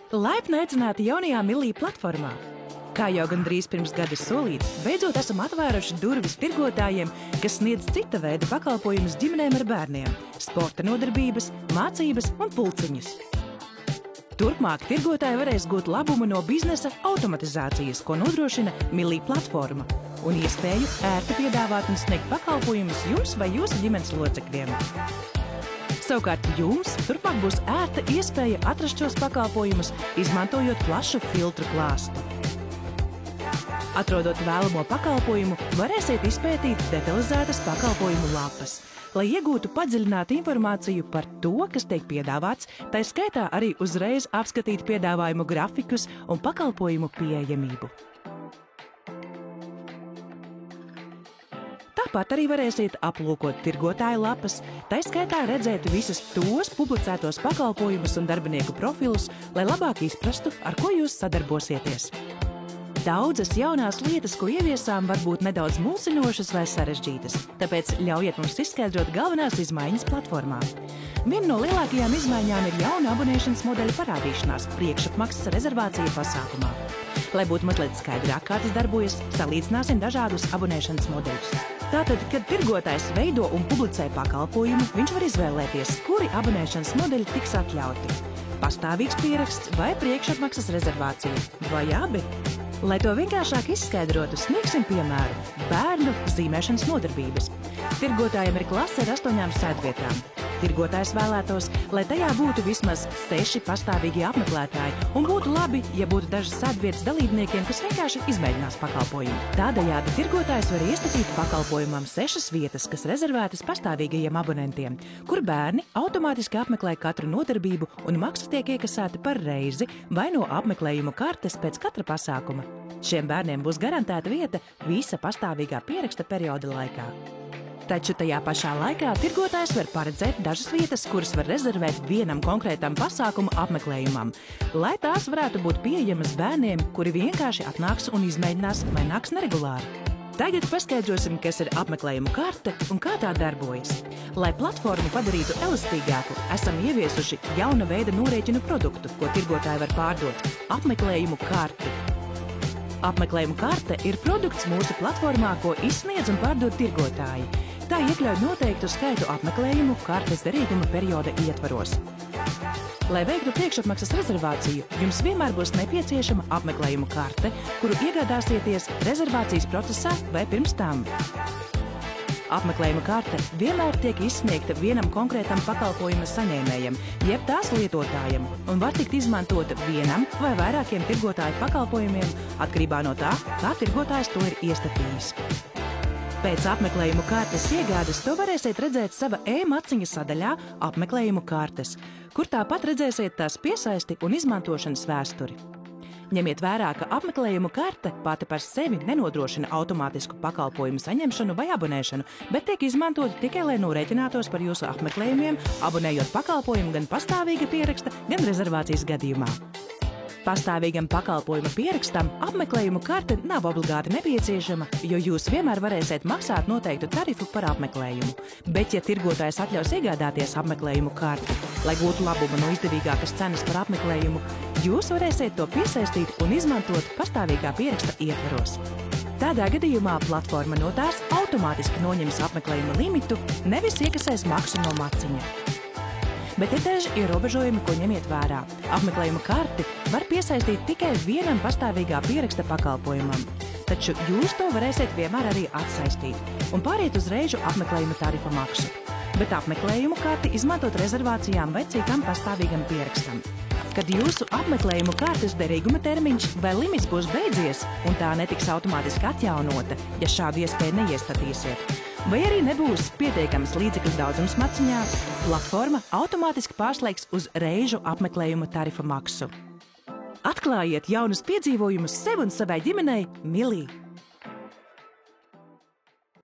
Laipni aicināti jaunajā Milī platformā. Kā jau gandrīz pirms gada solīts, beidzot esam atvēruši durvis tirgotājiem, kas sniedz cita veida pakalpojumus ģimenēm ar bērniem – sporta nodarbības, mācības un pulciņus. Turpmāk tirgotāji varēs gūt labumu no biznesa automatizācijas, ko nodrošina Milī platforma, un iespēju ērti piedāvāt un sniegt pakalpojumus jums vai jūsu ģimenes locekļiem. Savukārt jums turpmāk būs ērta iespēja atrast šos pakalpojumus, izmantojot plašu filtru klāstu. Atrodot vēlamo pakalpojumu, varēsiet izpētīt detalizētas pakalpojumu lapas, lai iegūtu padziļinātu informāciju par to, kas tiek piedāvāts, tai skaitā arī uzreiz apskatīt piedāvājumu grafikus un pakalpojumu pieejamību. Tāpat arī varēsiet aplūkot tirgotāju lapas, tai skaitā redzēt visus tos publicētos pakalpojumus un darbinieku profilus, lai labāk izprastu, ar ko jūs sadarbosieties. Daudzas jaunās lietas, ko ieviesām, var būt nedaudz mulsinošas vai sarežģītas, tāpēc ļaujiet mums izskaidrot galvenās izmaiņas platformā. Viena no lielākajām izmaiņām ir jauna abonēšanas modeļa parādīšanās priekšapmaksas rezervācija pasākumā. Lai būtu mazliet skaidrāk, kā tas darbojas, salīdzināsim dažādus abonēšanas modeļus. Tātad, kad tirgotājs veido un publicē pakalpojumu, viņš var izvēlēties, kuri abonēšanas modeļi tiks atļauti. Pastāvīgs pieraksts vai priekšapmaksas rezervācija, vai abi? Lai to vienkāršāk izskaidrotu, sniegsim piemēru – bērnu zīmēšanas nodarbības. Tirgotājiem ir klase ar 8 sēdvietām. Tirgotājs vēlētos, lai tajā būtu vismaz 6 pastāvīgi apmeklētāji, un būtu labi, ja būtu dažas sēdvietas dalībniekiem, kas vienkārši izmēģinās pakalpojumu. Tādējādi tirgotājs var iestatīt pakalpojumam 6 vietas, kas rezervētas pastāvīgajiem abonentiem, kur bērni automātiski apmeklē katru nodarbību un maksa tiek iekasēta par reizi vai no apmeklējuma kartes pēc katra pasākuma. Šiem bērniem būs garantēta vieta visa pastāvīgā pieraksta perioda laikā. Taču tajā pašā laikā tirgotājs var paredzēt dažas vietas, kuras var rezervēt vienam konkrētam pasākumu apmeklējumam, lai tās varētu būt pieejamas bērniem, kuri vienkārši atnāks un izmēģinās vai nāks neregulāri. Tagad paskaidrosim, kas ir apmeklējumu karte un kā tā darbojas. Lai platformu padarītu elastīgāku, esam ieviesuši jauna veida norēķinu produktu, ko tirgotāji var pārdot – apmeklējumu karti. Apmeklējumu karte ir produkts mūsu platformā, ko izsniedz un pārdod tirgotāji. Tā iekļauj noteiktu skaitu apmeklējumu kartes derīguma perioda ietvaros. Lai veiktu priekšapmaksas rezervāciju, jums vienmēr būs nepieciešama apmeklējumu karte, kuru iegādāsieties rezervācijas procesā vai pirms tam. Apmeklējuma karte vienmēr tiek izsniegta vienam konkrētam pakalpojuma saņēmējam, jeb tās lietotājam, un var tikt izmantota vienam vai vairākiem tirgotāju pakalpojumiem, atkarībā no tā, kā tirgotājs to ir iestatījis. Pēc apmeklējumu kartes iegādes to varēsiet redzēt sava e-maciņa sadaļā apmeklējumu kartes, kur tāpat redzēsiet tās piesaisti un izmantošanas vēsturi. Ņemiet vērā, ka apmeklējumu karte pati par sevi nenodrošina automātisku pakalpojumu saņemšanu vai abonēšanu, bet tiek izmantota tikai, lai norēķinātos par jūsu apmeklējumiem, abonējot pakalpojumu gan pastāvīga pieraksta, gan rezervācijas gadījumā. Pastāvīgam pakalpojuma pierakstam apmeklējumu karte nav obligāti nepieciešama, jo jūs vienmēr varēsiet maksāt noteiktu tarifu par apmeklējumu. Bet, ja tirgotājs atļaus iegādāties apmeklējumu karti, lai gūtu labumu no izdevīgākas cenas par apmeklējumu, jūs varēsiet to piesaistīt un izmantot pastāvīgā pieraksta ietvaros. Tādā gadījumā platforma no tās automātiski noņems apmeklējuma limitu, nevis iekasēs maksu no maciņa. Bet ir daži ierobežojumi, ko ņemiet vērā. Apmeklējuma karti var piesaistīt tikai vienam pastāvīgā pieraksta pakalpojumam, taču jūs to varēsiet vienmēr arī atsaistīt un pāriet uz reižu apmeklējuma tarifa maksu. Bet apmeklējumu karti izmantot rezervācijām vai citam pastāvīgam pierakstam. Kad jūsu apmeklējumu kartes derīguma termiņš vai limits būs beidzies un tā netiks automātiski atjaunota, ja šādu iespēju neiestatīsiet, vai arī nebūs pietiekams līdzekļu daudzums maciņā, platforma automātiski pārslēgs uz reižu apmeklējuma tarifa maksu. Atklājiet jaunus piedzīvojumus sev un savai ģimenei Milī!